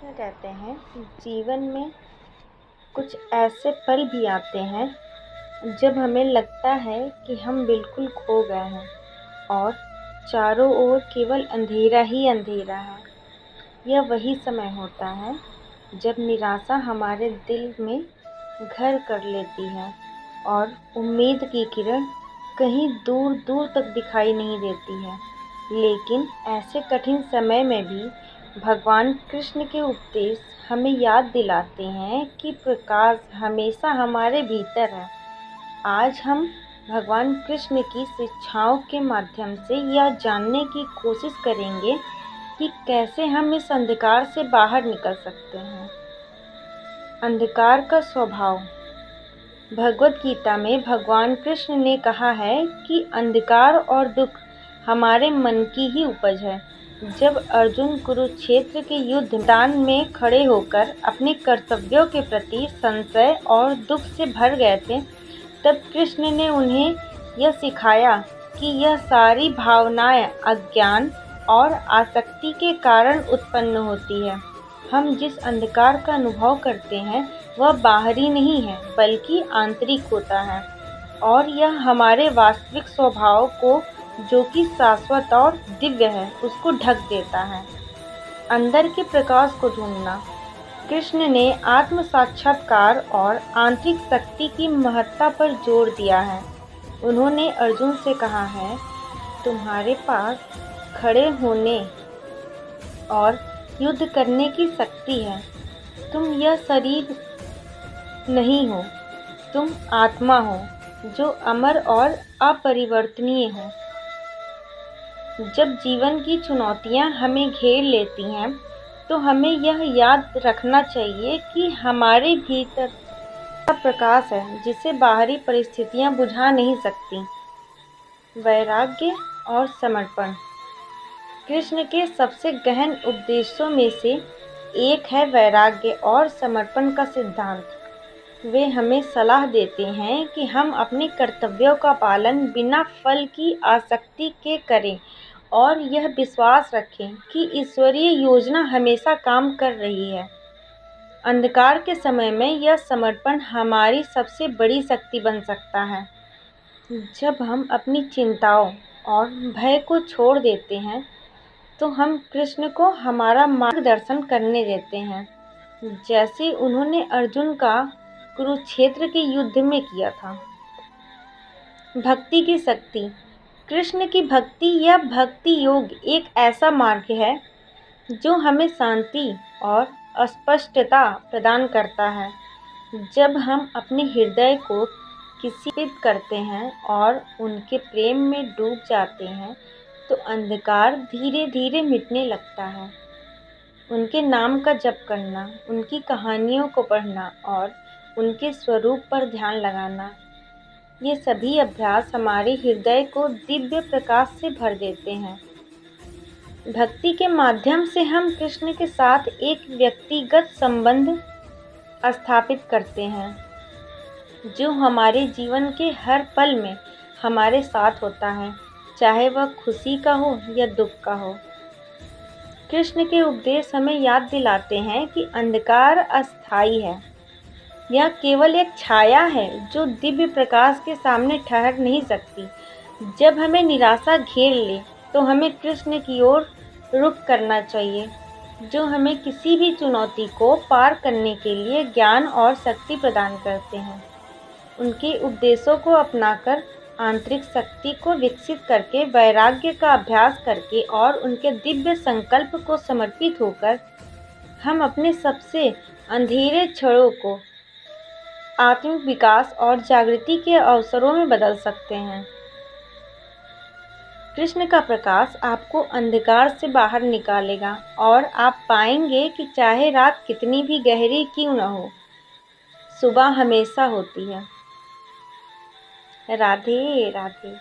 कृष्ण कहते हैं जीवन में कुछ ऐसे पल भी आते हैं जब हमें लगता है कि हम बिल्कुल खो गए हैं और चारों ओर केवल अंधेरा ही अंधेरा है। यह वही समय होता है जब निराशा हमारे दिल में घर कर लेती है और उम्मीद की किरण कहीं दूर दूर तक दिखाई नहीं देती है। लेकिन ऐसे कठिन समय में भी भगवान कृष्ण के उपदेश हमें याद दिलाते हैं कि प्रकाश हमेशा हमारे भीतर है। आज हम भगवान कृष्ण की शिक्षाओं के माध्यम से यह जानने की कोशिश करेंगे कि कैसे हम इस अंधकार से बाहर निकल सकते हैं। अंधकार का स्वभाव। भगवद गीता में भगवान कृष्ण ने कहा है कि अंधकार और दुख हमारे मन की ही उपज है। जब अर्जुन कुरुक्षेत्र के युद्ध मैदान में खड़े होकर अपने कर्तव्यों के प्रति संशय और दुख से भर गए थे, तब कृष्ण ने उन्हें यह सिखाया कि यह सारी भावनाएं अज्ञान और आसक्ति के कारण उत्पन्न होती है। हम जिस अंधकार का अनुभव करते हैं वह बाहरी नहीं है बल्कि आंतरिक होता है और यह हमारे वास्तविक स्वभाव को, जो कि शाश्वत और दिव्य है, उसको ढक देता है। अंदर के प्रकाश को ढूंढना। कृष्ण ने आत्म साक्षात्कार और आंतरिक शक्ति की महत्ता पर जोर दिया है। उन्होंने अर्जुन से कहा है, तुम्हारे पास खड़े होने और युद्ध करने की शक्ति है। तुम यह शरीर नहीं हो, तुम आत्मा हो जो अमर और अपरिवर्तनीय है। जब जीवन की चुनौतियां हमें घेर लेती हैं तो हमें यह याद रखना चाहिए कि हमारे भीतर का प्रकाश है जिसे बाहरी परिस्थितियां बुझा नहीं सकती। वैराग्य और समर्पण। कृष्ण के सबसे गहन उपदेशों में से एक है वैराग्य और समर्पण का सिद्धांत। वे हमें सलाह देते हैं कि हम अपने कर्तव्यों का पालन बिना फल की आसक्ति के करें और यह विश्वास रखें कि ईश्वरीय योजना हमेशा काम कर रही है। अंधकार के समय में यह समर्पण हमारी सबसे बड़ी शक्ति बन सकता है। जब हम अपनी चिंताओं और भय को छोड़ देते हैं तो हम कृष्ण को हमारा मार्गदर्शन करने देते हैं, जैसे उन्होंने अर्जुन का कुरुक्षेत्र के युद्ध में किया था। भक्ति की शक्ति। कृष्ण की भक्ति या भक्ति योग एक ऐसा मार्ग है जो हमें शांति और अस्पष्टता प्रदान करता है। जब हम अपने हृदय को किसी से करते हैं और उनके प्रेम में डूब जाते हैं तो अंधकार धीरे धीरे मिटने लगता है। उनके नाम का जप करना, उनकी कहानियों को पढ़ना और उनके स्वरूप पर ध्यान लगाना, ये सभी अभ्यास हमारे हृदय को दिव्य प्रकाश से भर देते हैं। भक्ति के माध्यम से हम कृष्ण के साथ एक व्यक्तिगत संबंध स्थापित करते हैं जो हमारे जीवन के हर पल में हमारे साथ होता है, चाहे वह खुशी का हो या दुख का हो। कृष्ण के उपदेश हमें याद दिलाते हैं कि अंधकार अस्थायी है। यह केवल एक छाया है जो दिव्य प्रकाश के सामने ठहर नहीं सकती। जब हमें निराशा घेर ले तो हमें कृष्ण की ओर रुख करना चाहिए, जो हमें किसी भी चुनौती को पार करने के लिए ज्ञान और शक्ति प्रदान करते हैं। उनके उपदेशों को अपनाकर, आंतरिक शक्ति को विकसित करके, वैराग्य का अभ्यास करके और उनके दिव्य संकल्प को समर्पित होकर हम अपने सबसे अंधेरे क्षणों को आत्मिक विकास और जागृति के अवसरों में बदल सकते हैं। कृष्ण का प्रकाश आपको अंधकार से बाहर निकालेगा और आप पाएंगे कि चाहे रात कितनी भी गहरी क्यों न हो, सुबह हमेशा होती है। राधे राधे।